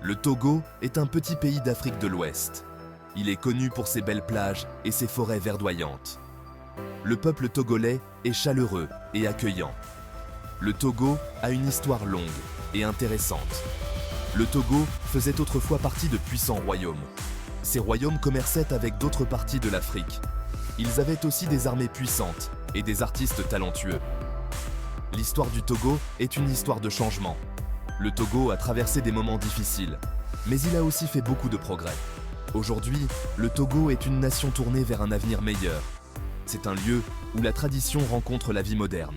Le Togo est un petit pays d'Afrique de l'Ouest. Il est connu pour ses belles plages et ses forêts verdoyantes. Le peuple togolais est chaleureux et accueillant. Le Togo a une histoire longue et intéressante. Le Togo faisait autrefois partie de puissants royaumes. Ces royaumes commerçaient avec d'autres parties de l'Afrique. Ils avaient aussi des armées puissantes et des artistes talentueux. L'histoire du Togo est une histoire de changement. Le Togo a traversé des moments difficiles, mais il a aussi fait beaucoup de progrès. Aujourd'hui, le Togo est une nation tournée vers un avenir meilleur. C'est un lieu où la tradition rencontre la vie moderne.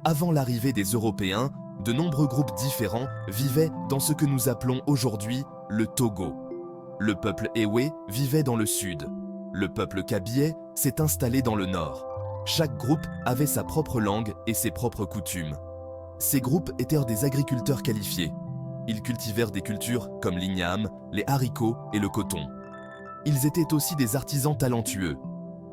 Avant l'arrivée des Européens, de nombreux groupes différents vivaient dans ce que nous appelons aujourd'hui le Togo. Le peuple Ewe vivait dans le sud. Le peuple Kabyé s'est installé dans le nord. Chaque groupe avait sa propre langue et ses propres coutumes. Ces groupes étaient des agriculteurs qualifiés. Ils cultivèrent des cultures comme l'igname, les haricots et le coton. Ils étaient aussi des artisans talentueux.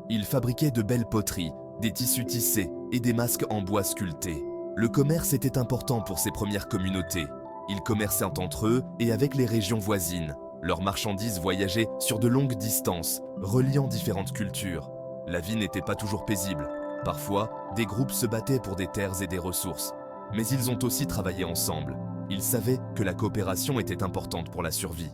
Ils fabriquaient de belles poteries, des tissus tissés et des masques en bois sculptés. Le commerce était important pour ces premières communautés. Ils commerçaient entre eux et avec les régions voisines. Leurs marchandises voyageaient sur de longues distances, reliant différentes cultures. La vie n'était pas toujours paisible. Parfois, des groupes se battaient pour des terres et des ressources. Mais ils ont aussi travaillé ensemble. Ils savaient que la coopération était importante pour la survie.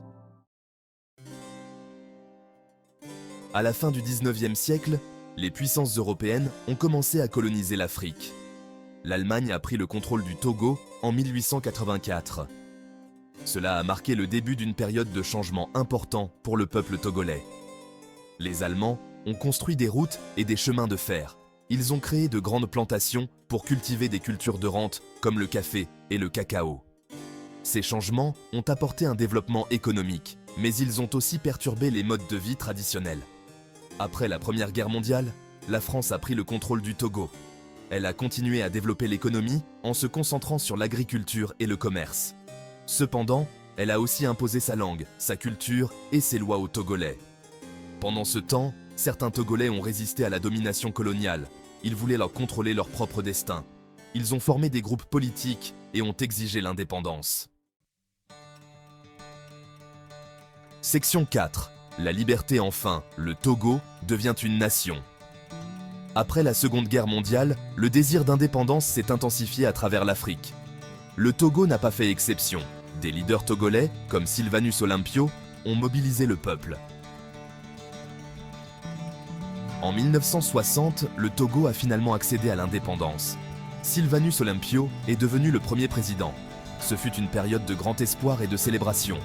À la fin du 19e siècle, les puissances européennes ont commencé à coloniser l'Afrique. L'Allemagne a pris le contrôle du Togo en 1884. Cela a marqué le début d'une période de changement important pour le peuple togolais. Les Allemands ont construit des routes et des chemins de fer. Ils ont créé de grandes plantations pour cultiver des cultures de rente comme le café et le cacao. Ces changements ont apporté un développement économique, mais ils ont aussi perturbé les modes de vie traditionnels. Après la Première Guerre mondiale, la France a pris le contrôle du Togo. Elle a continué à développer l'économie en se concentrant sur l'agriculture et le commerce. Cependant, elle a aussi imposé sa langue, sa culture et ses lois aux Togolais. Pendant ce temps, certains Togolais ont résisté à la domination coloniale. Ils voulaient leur contrôler leur propre destin. Ils ont formé des groupes politiques et ont exigé l'indépendance. Section 4. La liberté enfin, le Togo devient une nation. Après la Seconde Guerre mondiale, le désir d'indépendance s'est intensifié à travers l'Afrique. Le Togo n'a pas fait exception. Des leaders togolais, comme Sylvanus Olympio, ont mobilisé le peuple. En 1960, le Togo a finalement accédé à l'indépendance. Sylvanus Olympio est devenu le premier président. Ce fut une période de grand espoir et de célébration.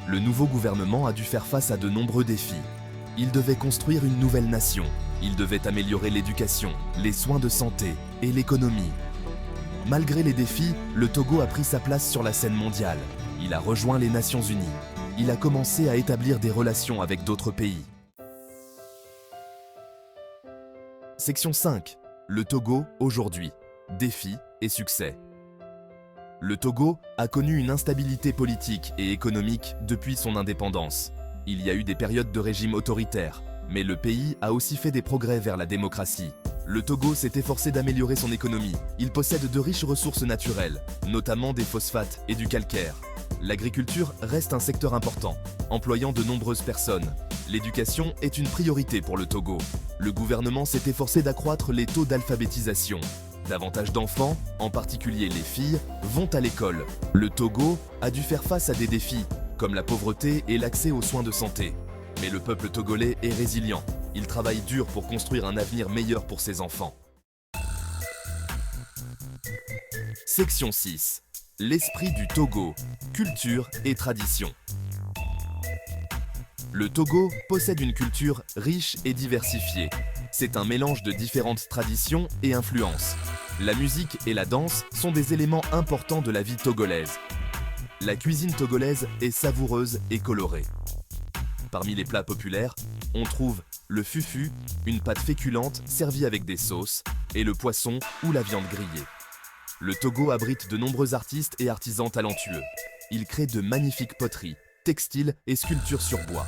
Le nouveau gouvernement a dû faire face à de nombreux défis. Il devait construire une nouvelle nation. Il devait améliorer l'éducation, les soins de santé et l'économie. Malgré les défis, le Togo a pris sa place sur la scène mondiale. Il a rejoint les Nations Unies. Il a commencé à établir des relations avec d'autres pays. Section 5. Le Togo aujourd'hui. Défis et succès. Le Togo a connu une instabilité politique et économique depuis son indépendance. Il y a eu des périodes de régime autoritaire, mais le pays a aussi fait des progrès vers la démocratie. Le Togo s'est efforcé d'améliorer son économie. Il possède de riches ressources naturelles, notamment des phosphates et du calcaire. L'agriculture reste un secteur important, employant de nombreuses personnes. L'éducation est une priorité pour le Togo. Le gouvernement s'est efforcé d'accroître les taux d'alphabétisation. Davantage d'enfants, en particulier les filles, vont à l'école. Le Togo a dû faire face à des défis, comme la pauvreté et l'accès aux soins de santé. Mais le peuple togolais est résilient. Il travaille dur pour construire un avenir meilleur pour ses enfants. Section 6. L'esprit du Togo, culture et tradition. Le Togo possède une culture riche et diversifiée. C'est un mélange de différentes traditions et influences. La musique et la danse sont des éléments importants de la vie togolaise. La cuisine togolaise est savoureuse et colorée. Parmi les plats populaires, on trouve le fufu, une pâte féculente servie avec des sauces, et le poisson ou la viande grillée. Le Togo abrite de nombreux artistes et artisans talentueux. Ils créent de magnifiques poteries, textiles et sculptures sur bois.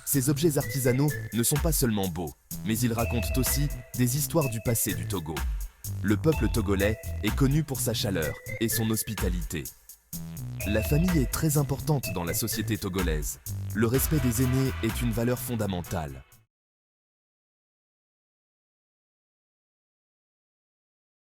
Ces objets artisanaux ne sont pas seulement beaux, mais ils racontent aussi des histoires du passé du Togo. Le peuple togolais est connu pour sa chaleur et son hospitalité. La famille est très importante dans la société togolaise. Le respect des aînés est une valeur fondamentale.